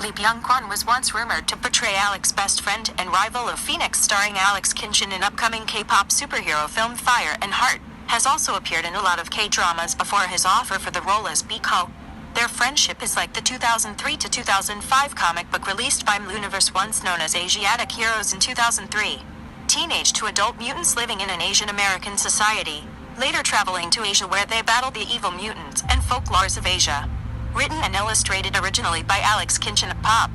Lee Byung-KYUN was once rumored to portray Alex's best friend and rival of Phoenix starring Alex Kinchein in upcoming K-pop superhero film Fire and Heart, has also appeared in a lot of K-dramas before his offer for the role as BAEKHO. Their friendship is like the 2003 to 2005 comic book released by Universe once known as Asiatic Heroes in 2003. Teenage to adult mutants living in an Asian American society, later traveling to Asia where they battle the evil mutants and folklores of Asia. Written and illustrated originally by Alex Kinchen of Pop.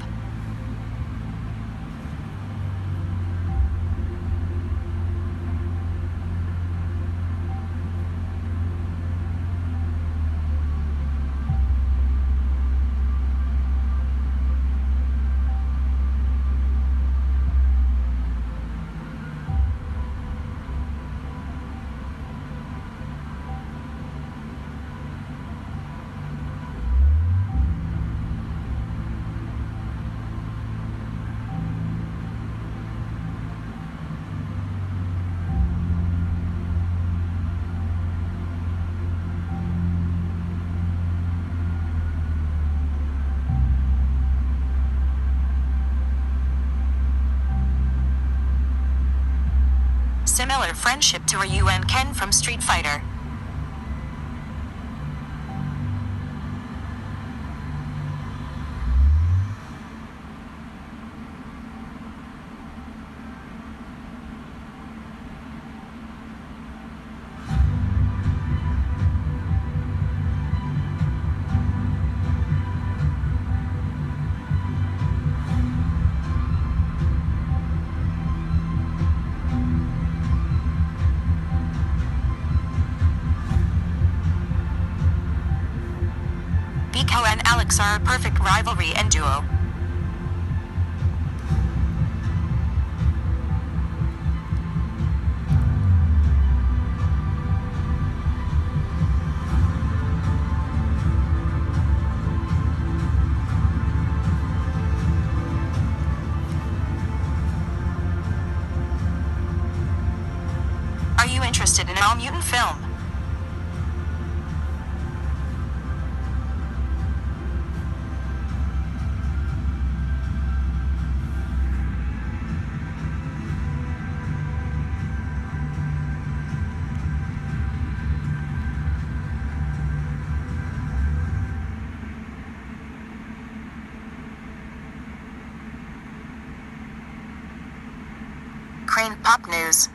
Similar friendship to BYUNG-KYUN from Street Fighter. BAEKHO and Alex are a perfect rivalry and duo. Are you interested in an all-mutant film? Crane Pop News.